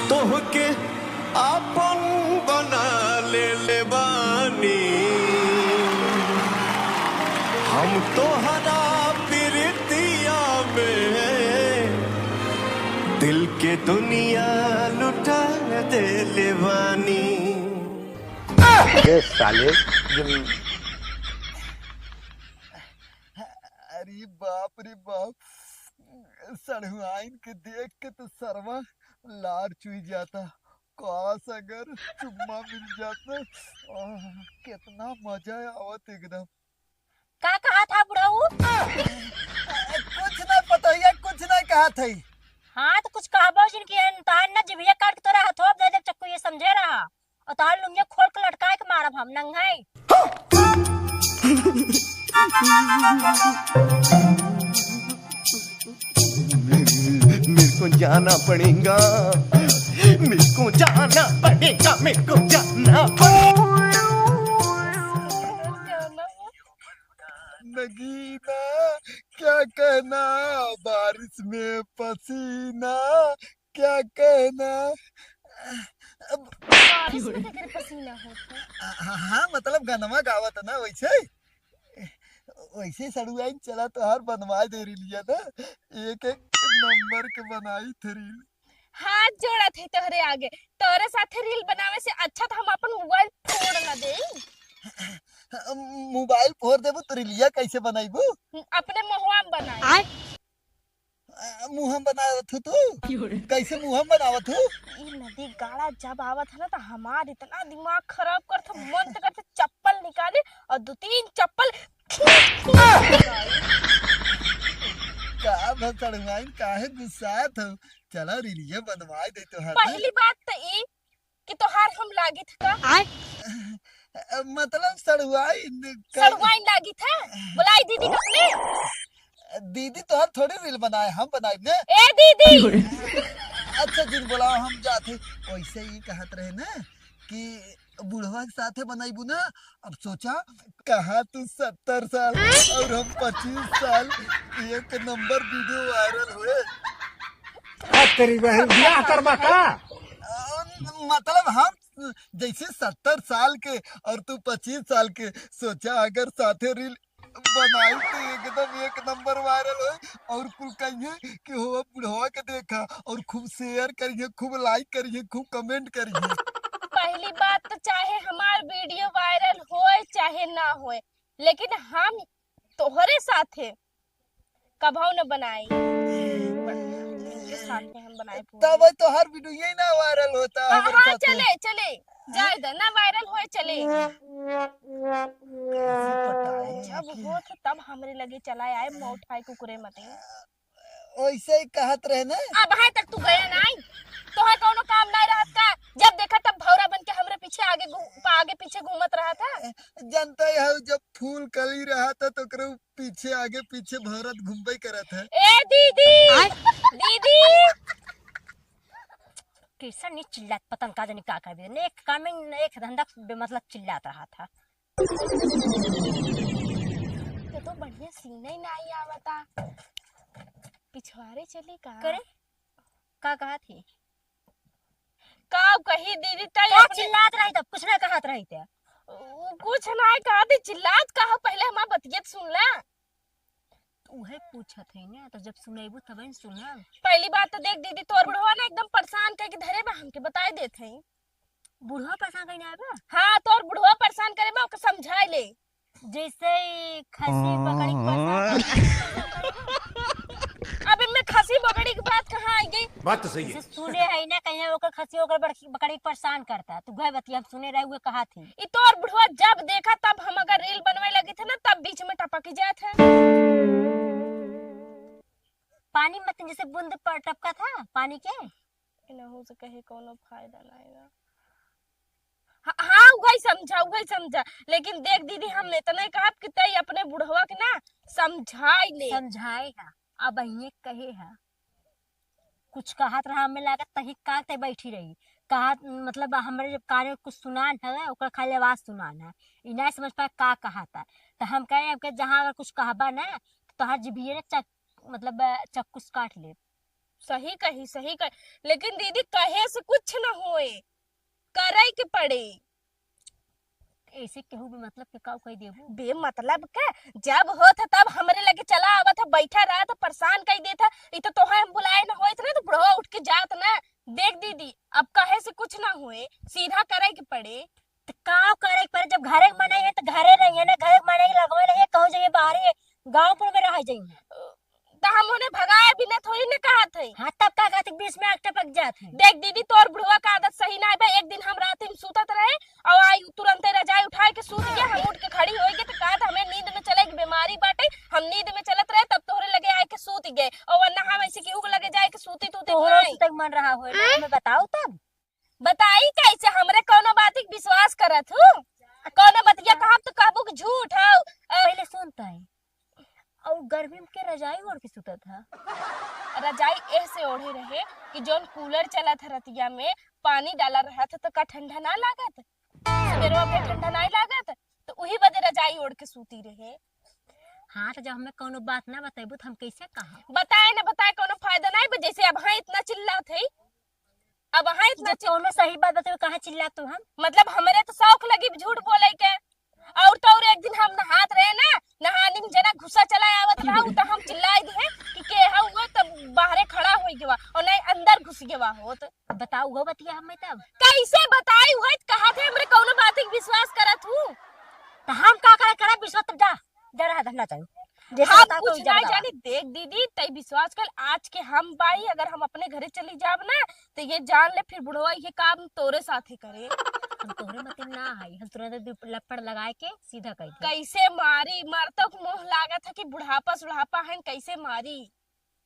तोहके आपन बना ले बानी हम तोहरा प्रीतिया में दिल के दुनिया लुटा दे ले बानी। साले अरे बाप रे बाप, सड़हुआइन के देख के तो सरवा लार चुई जाता। काश अगर चुम्मा मिल जाता। कितना मजा आवत एकदम। का कहा था बुढ़ऊ? कुछ नहीं पता है, कुछ नहीं कहा था। हाँ तो कुछ कहबो जिनकी तार न जिभिया काट के तोरा हथवा दे दे चक्कू, ये समझे रहा। और तार लुंगिया खोल के लटकाए के मारब हम नंगाई। मेरे को जाना पड़ेगा, मेरे को जाना पड़ेगा, मेरे को जाना नगीना क्या कहना, बारिश में पसीना क्या कहना। बारिश में तेरे पसीना होता। हाँ मतलब गनमा गावत ना, वैसे वैसे सड़ुआइन चला तो हर बनवा दे रही लिया था। एक एक नंबर के बनाई थी रील। हाथ जोड़ा थे तोहरे आगे, तोरे साथे रील बनावे से अच्छा था हम अपन मोबाइल फोड़ ना दे। मोबाइल फोड़ देबो तो रीलिया कैसे बनाईबू? अपने मुंहवा में बनाई। मुहम बनावत हो तू? कैसे मुहम बनावत हो? ई नदी गाड़ा जब आवत है ना तो हमार इतना दिमाग खराब करता, मन तो करता चप्पल निकाले और 2-3 चप्पल का भसड़वाइन काहे गुस्सात हो? चला रीलिया बनवा दे तो हर। पहली बात तो ई कि तोहार हम लागी था का? मतलब सड़ुआइन लागी था। बुलाई दीदी को अपने। दीदी तो हर थोड़ी रील बनाए, हम बनाए ने। ए दीदी अच्छा दिन बोला हम जाते। वैसे ही कहत रहे ना कि बुढ़वा के साथे बनाईबू ना। अब सोचा कहा तू 70 साल और हम 25 साल, एक नंबर वीडियो वायरल हुए। तेरी बहन ब्याह करवा का? मतलब हम जैसे 70 साल के और तू 25 साल के, सोचा अगर साथे रील बनाई तो एकदम एक नंबर वायरल हो। और कुल कहिए कि हो बुढ़वा के देखा, और खूब शेयर करिए, खूब लाइक करिए, खूब कमेंट करिए। पहली बात तो चाहे हमार वीडियो वायरल होए चाहे ना होए, लेकिन हम तोहरे साथे कभौ न बनाई। साथ में हम बनाए तब तो हर वीडियो यही ना वायरल होता है। हाँ चले चले जाए दे ना, वायरल होए चले। जब हो तो तब हमरे लगे चलाए आए मौ उठाए कुकुरे मते। वैसे ही कहत रहे ना। अब हाय तक तू गया नहीं, तोहर कोनो काम नहीं रहत का? जब देखा तब भौरा बन के हमरे पीछे आगे पीछे घूमत रहा था। जनता है जब फूल कली रहा था तो करो पीछे आगे पीछे भौरत घूमबे करत है। ए दीदी दीदी किसन नहीं चिल्लात, पतंग का जाने का कर ने एक काम में एक धंधा मतलब चिल्लात रहा था। तो बढ़िया सीन ही नहीं आवता। पिछवाड़े चली का करे का कहा थी? का कही दीदी तई क्या चिल्लात रही? तब कुछ ना कहत रही थे। कुछ ना कहा थी, चिल्लात कहा पहले हमार बतियत सुन ला। उहे पूछत है ना, तो जब सुनेबू तब न सुना। पहली बात तो देख दीदी, तोर बुढ़वा ना एकदम परेशान कह के धरे बा, हमके बताए देत है। बुढ़वा परेशान कहीं ना बा? हाँ तोर बुढ़वा परेशान करे बा, ओके समझाए ले। जैसे खसी बकरी परेशान। अब इनमें खसी बकरी की बात कहाँ आई गई? बात तो सही है। सुने है ना कहीं ओकर खसी ओकर बकरी परेशान करता। तू गए बतिया हम सुने रहे हुए कहा थी। ई तोर बुढ़वा जब देखा तब हम अगर रील बनवे लगे थे ना, तब बीच में टपक जात है। पानी मत जैसे बूंद पर टपका था पानी के। इनहू से कहे कोनो फायदा नहीं बा। हाँ उगई समझा लेकिन देख दीदी हम इतना कहा कि तई अपने बुढ़वा के ना समझाई ले। समझाएगा अब ये कहे है कुछ कहत रहा हमें लागत तही का ते बैठी रही कहा मतलब हमरे जब कार्य कुछ सुनान है ओकर खाली आवाज सुनान है ई नहीं समझ पाए का कहा था तो हम कहे अब जहाँ अगर कुछ कहबा ना तो तोहार जिभिये मतलब चक्कू से काट ले। सही कही लेकिन दीदी कहे से कुछ न होए करे के पड़े। ऐसे केहू भी मतलब के का कह देबू बे मतलब के जब होत है तब हमरे लगे चला आवत है बैठा रहा तो परेशान कर देता ई तो तोहा हम बुलाए न होइत ना तो बुढ़वा उठ के जात ना। देख दीदी अब कहे से कुछ ना होए सीधा करे के पड़े। तो का करे के पड़े जब घरे मनाई है तो घरे रहिए ना घरे मनाई लगवे रहिए कहूं जाइए बाहर गांवपुर में रह जाइए तो हम उन्हें भगाए बिना थोड़ी न कहा थे। हाँ तब का कहते बीच में टपक जात है। देख दीदी तोर बुढ़वा का आदत सही ना है। एक दिन हम रात में सूतत रहे और आई तुरंत रजाई उठा के सूत गया हम उठ के खड़ी हो गई तो कहा था हमें नींद में चले की बीमारी बाटे हम नींद में चलत रहे तब तोहरे लगे आए के सूत गए और वरना हम ऐसे केहू के लगे जाए के सूती तूती तक मन रहा हो मैं बताओ तब बताई कैसे हमरे कोनो बात के विश्वास करत हूँ कोनो बतिया कहब तो कहबू कि झूठ है। पहले सुनता है और गर्मी में के रजाई ओढ़ के सुता था। रजाई ऐसे ओढ़े रहे कि जोन कूलर चला था रतिया में पानी डाला रहा था तो का ठंडा ना लागत सवेरवा में ठंडा नहीं लागत तो वही बदे रजाई ओढ़ के सूती रहे। हाँ तो जब हमें कोनो बात ना बताइबू तो हम कैसे कहा बताए ना बताए कोनो फायदा नहीं जैसे अब हाँ इतना चिल्लात है अब हाँ इतना कोनो सही बात बताओ कहाँ चिल्लात तो हम मतलब हमारे तो शौक लगी झूठ बोले के और तो और एक दिन हम नहात रहे ना नहाने में जना घुसा चला आवत रहा तो हम चिल्लाए दिए कि के हुआ तब बाहरे खड़ा हो गया और नहीं अंदर घुस गया हो तो बताओ वो बतिया हमें तब कैसे बताई हुआ कहा थे हमरे कोनो बात के विश्वास करत हूँ तो हम का करा विश्वास तब जा रहा धरना चाहिए हाँ कुछ नहीं जानी। देख दीदी तई विश्वास कर आज के हम बाई अगर हम अपने घरे चली जाब ना तो ये जान ले फिर बुढ़वा ये काम तोरे साथे करे। हम तोहरे मतलब ना है हम तुरंत लपड़ लगाए के सीधा कह कैसे मारी मरतो मुंह लागत है कि बुढ़ापा है कैसे मारी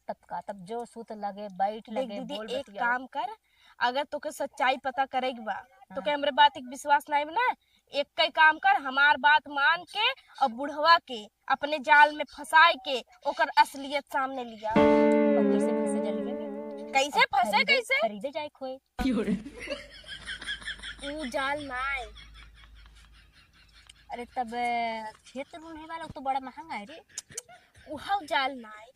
तब जो सूत लगे बैठ लगे दीदी एक काम कर अगर तोके सच्चाई पता करेगी बा तो के हमरे बात एक विश्वास नहीं ना एक कई काम कर हमार बात मान के और बुढ़वा के अपने जाल में फंसाए के ओकर असलियत सामने लिया। कैसे फंसे जलिए में कैसे फंसे कैसे खरीदे जाए खोए ऊ जाल नाय। अरे तब खेत ढूंढने वाला तो बड़ा महंगा है रे उहा जाल नाय।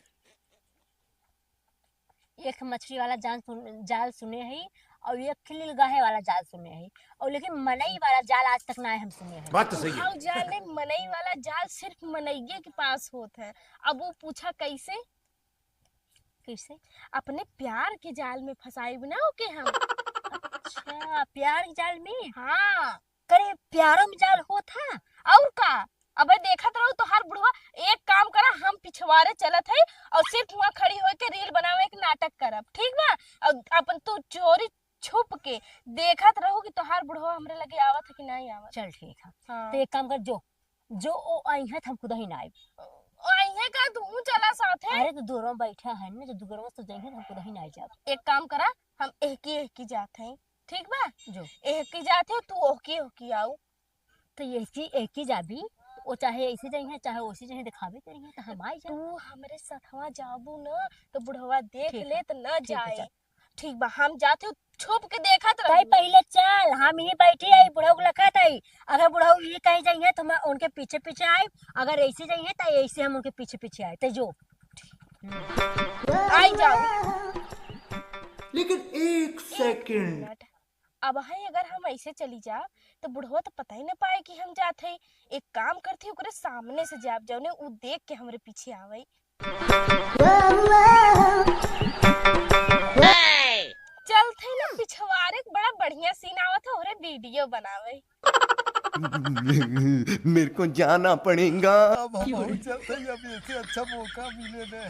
एक मछली वाला जाल सुने है और एक खिलिल गाहे वाला जाल सुने है और लेकिन मनई वाला जाल आज तक ना हम सुने हैं। बात तो सही है। जाल नहीं मनई वाला जाल सिर्फ मनइये के पास होता है। अब वो पूछा कैसे अपने प्यार के जाल में फंसाई बना के हम। अच्छा प्यार के जाल में हाँ करे प्यारों में जाल होता और का अब देखत रहो तो हर बुढ़वा एक काम करा हम पिछवाड़े चलत है और सिर्फ वहाँ खड़ी होके के रील बनावे एक नाटक करब ठीक बा और अपन तू चोरी छुप के देखत रहो कि तोहार बुढ़वा हमरे लगे आवत है कि नहीं आवत। चल ठीक है हाँ। तो एक काम कर जो ओ आई है हम खुद ही ना आए आइए का तू चला साथ है। अरे तो दूरों बैठा है ना जो दूरों तो जाएंगे हम खुद ही ना जाब। एक काम करा हम एक ही जात हैं ठीक बा जो एक ही जात है तू ओकी आओ तो एक ही जाबी वो चाहे ऐसे जाइए चाहे वैसे जाइए दिखावे करिए तो हम आई जा। तू हमरे साथवा जाबू न तो बुढ़वा देख ठीक ले तो न है, जाए ठीक बा हम जाते हो छुप के देखत ताई पहले चल हम ही बैठी आई बुढ़ऊ को लखत आई अगर बुढ़ऊ ये कहीं जाइए तो मैं उनके पीछे आए अगर ऐसे जाइए तो ऐसे हम उनके पीछे आए तो जो आई जाओ। लेकिन एक सेकंड अब है अगर हम ऐसे चली जा तो बुढ़वा तो पता ही न पाए कि हम जाते हैं। एक काम करते ओकरे सामने से जाब जाओ उ देख के हमरे पीछे आवे। चलते ना पिछवाड़े बड़ा बढ़िया सीन आवत है ओरे वीडियो बनावे। मेरे को जाना पड़ेगा। अब हम चलते हैं अब ऐसे अच्छा मौका मिले ना।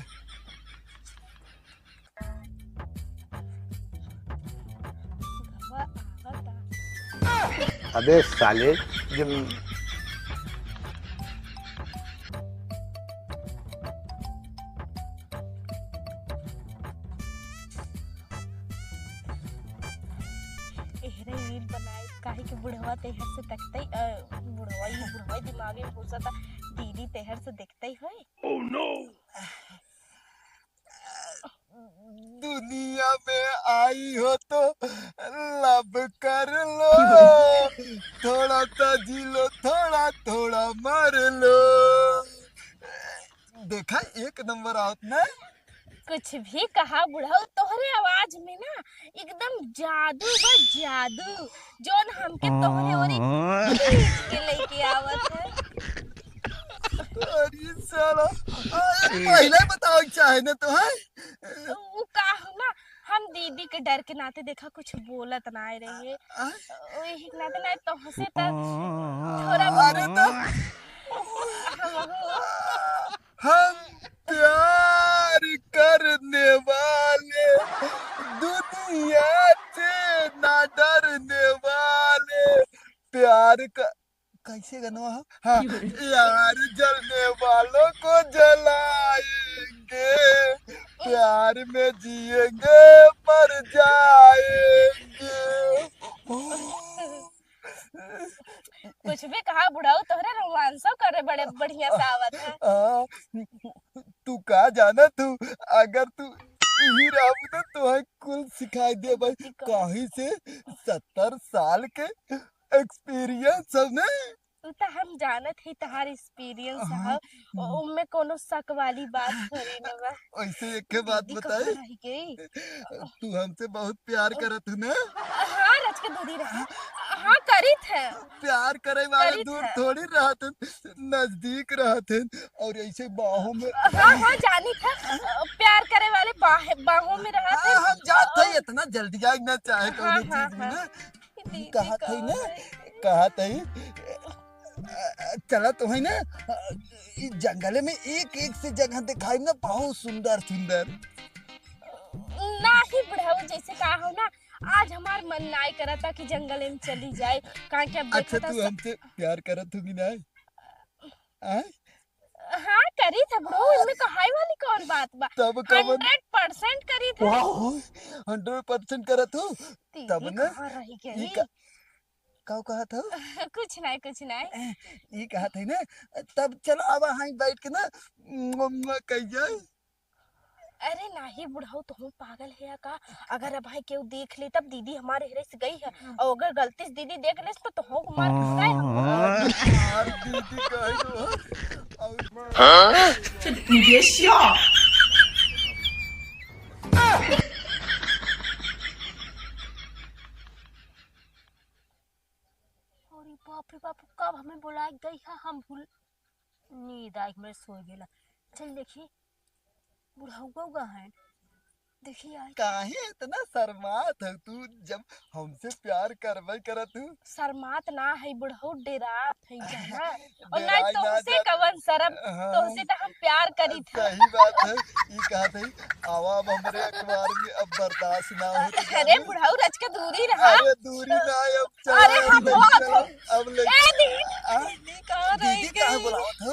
अबे साले जब काहे के बुढ़वा तेहर से तकतई बुढ़वा दिमागे में घुसता दीदी तेहर से देखतई होय। दुनिया में आई हो तो लब कर लो, थोड़ा सा जी लो, थोड़ा थोड़ा मर लो। देखा एक नंबर आउट ना। कुछ भी कहा बुढ़ऊ, तोहरे आवाज में ना एकदम जादू बा जादू, जोन हमके तोहरे ओरी खींच के लेके आवत है। अरे साला पहले बताओ चाहे ना तो है। वो का ना हम दीदी के डर के नाते देखा कुछ बोलत ना रहे, वही के नाते ना तो हंसे त थोड़ा अरे तो हम प्यार करने वाले, दुनिया से ना डरने वाले, प्यार का कैसे गाना है? हाँ, यार जलने वालों को जलाएंगे, प्यार में जिएंगे मर जाएंगे। कुछ भी कहा बुढ़ाऊ, तोहरे रोमांसो करे बड़े बढ़िया सा आवत है। तू का जाना तू, अगर तू यही रहू ना तो है कुल सिखाई दे भाई। कहीं से 70 साल के एक्सपीरियंस सब ने। तू तो हम जानत ही तहार एक्सपीरियंस है, उनमें कोनो शक वाली बात थोड़ी न बा। ऐसे एक के बात बताई, तू हमसे बहुत प्यार करत है ना। हाँ रच के दूधी रहा, हाँ करी थे। प्यार करे वाले करी दूर था। थोड़ी रहते, नजदीक रहते। और ऐसे बाहों में हाँ जानी था, प्यार करे वाले बाहों में रहा थे। हम जाते ही इतना जल्दी आग ना चाहे हाँ, कोनो हाँ, चीज में ना। दीदी कहा थी ना, कहाँ कहा थी चला तो है ना, इस जंगल में एक एक से जगह दिखाई ना बहुत सुंदर सुंदर। ना ही बुढ़ाऊ जैसे कहा हो ना, आज हमार मन नाई करा था कि जंगल में चली जाए, कहा कि अब अच्छा देखा था तू हमसे प्यार करत होगी ना? हाँ करी था बुढ़ाऊ, इनमें कहाई वाली कौन बात बा। तब कब 100% करी था। 100% करत हो तब दीदी ना। कहाँ रही गई? ये का कहा था? कुछ नहीं। ये कहा था ना, तब चलो अब हाई बैठ के ना कह जाए। अरे नहीं बुढ़ाऊ, तुम पागल है या का? अगर अब भाई केहू देख ले तब दीदी हमारे हेरे से गई है, और अगर गलती से दीदी देख ले तो तुम को मार खिलाए हम। और दीदी कहेगा अरे बाप रे बाप, कब हमें बुलाए गई है, हम भूल नींद आई मेरे सो गेला। चल देखिए बुढ़ाऊगा है, देखिए आई। काहे इतना शर्मात है तू जब हमसे प्यार करबे करत तू? शर्मात ना है बुढ़ाऊ, डेरात है जाना। और डेराई नहीं ना तुमसे जा- कवन शर्म, हाँ। तुमसे तो हम प्यार करी था। सही बात है। ये कहा था आवा अब हमरे अखबार में अब बर्दाश्त ना हो तो अरे बुढ़ाऊ रच के दूरी रहा। अरे दूरी ना है, अब चल अरे हम बहुत अब ले ए दीदी कहाँ रही दीदी कहाँ गई? बुलाओ था?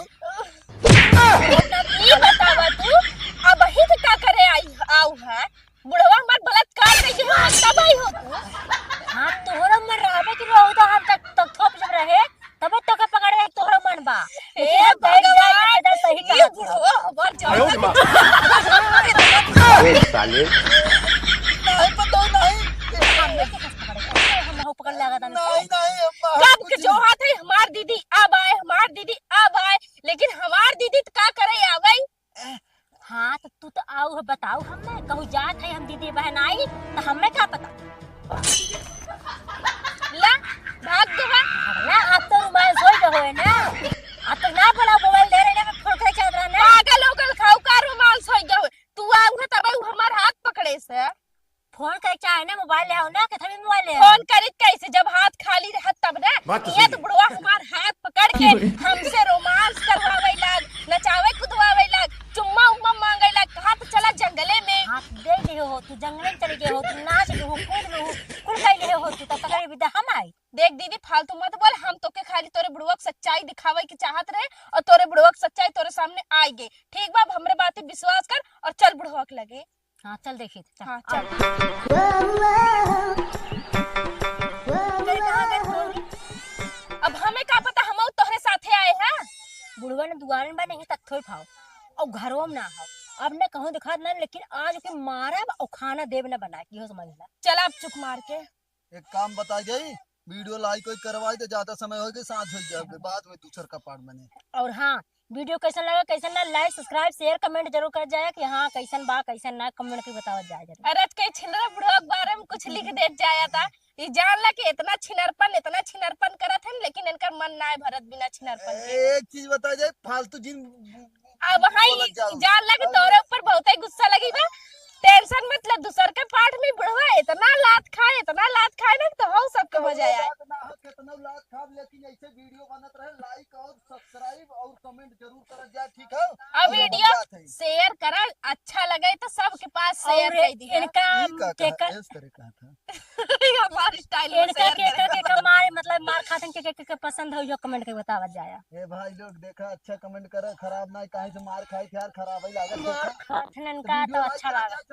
ये बतावा तू, अब ही तो का करे आऊ है? बुढ़वा हमार बलात्कार कैसे हो, तब आई हो तू? हाँ तोहरा मन रहबे कि रहू तो हम तक थोप जब रहे तब तो के पकड़ रहे तोहरा मन बा। ए भगवान, तो सही ये कहा। बुढ़वा हमार जान साले नहीं पता नहीं। हमने के कस पकड़े, हम हो पकड़ लगा था। नहीं अम्मा कब के जो हाथ है हमार दीदी अब आए, हमार दीदी अब आए, लेकिन हमार दीदी तो का करे आ गई? हाँ तो तू तो आओ है, बताओ हमने कहूँ जात है हम दीदी बहन आई तो हमें क्या पता। ला भाग दो बा। ना अब तो मोबाइल सोई रहो है ना, अब तो ना बोला मोबाइल दे रहे में फोन करे चल रहा ना। पागल होगल खाऊ का रोमांस हो गया। तू आऊ है तब हमार हाथ पकड़े से फोन करे चाहे ना मोबाइल ले आओ ना, कि थोड़ी मोबाइल ले आओ। फोन करी कैसे जब हाथ खाली रहा तब ना। ये तो बुढ़वा हमार हाथ पकड़ के हमसे रोमांस करवावे लाग, नचावे कुदवावे लाग, चुम्मा उम्मा मांगे लाग, कहा तो चला जंगले में। हाथ दे ले हो तू, जंगल में चले गए हो तू, नाच लो हो, कूद लो हो, कुल कैले हो तू, तब तक विदा हम आई। देख दीदी फालतू मत बोल, हम तो के खाली तोरे बुढ़वा की सच्चाई दिखावे की चाहत रहे, और तोरे बुढ़वा की सच्चाई तोरे सामने आई गई। ठीक बा, अब हमरे बात पे विश्वास कर और चल बुढ़वा के लगे। हाँ चल देखिए हाँ चल। कहाँ गए? बुढ़वा ने दुआरे में बा नहीं तक थोड़ी खाओ और घरों में ना हो अब न कहूँ दिखा ना लेकिन आज के मारा और खाना देव न बना की हो समझ ला चल आप चुप मार के एक काम बता गई वीडियो लाइक कोई करवाई तो ज्यादा समय हो गई सांझ हो जाए बाद में दूसर का पार्ट बने। और हाँ वीडियो कैसन लगा कैसन ना लाइक सब्सक्राइब शेयर कमेंट जरूर कर जाए कि हाँ कैसन बा कैसन ना कमेंट के बतावत जाए जरूर। अरे कहीं छिनरा बुढ़वा के बारे में कुछ लिख दे जाया था ये जान ला कि इतना छिनरपन करत है लेकिन इनका मन ना है भरत बिना छिनरपन के। एक चीज बता जाए फालतू जिन अब हाँ जान ला कि तोरे ऊपर बहुत ही गुस्सा लगी बा टेंशन मतलब दूसर के पाठ में बुढ़वा इतना लात खाए ना तो हो सबके मजा आए। कितना लाख खाब लेकिन ऐसे वीडियो बनत रहे लाइक और सब्सक्राइब और कमेंट जरूर कर जाए ठीक है। अब वीडियो शेयर करा अच्छा लगे तो सबके पास शेयर कर दिया। इनका इस तरह का था हमारे स्टाइल इनका मार मतलब मार खातन के पसंद हो जो कमेंट के बतावत जाए। ए भाई लोग देखा अच्छा कमेंट करे खराब ना कहीं से मार खाई थे यार खराब ही लागत मार खातन का तो अच्छा लगा।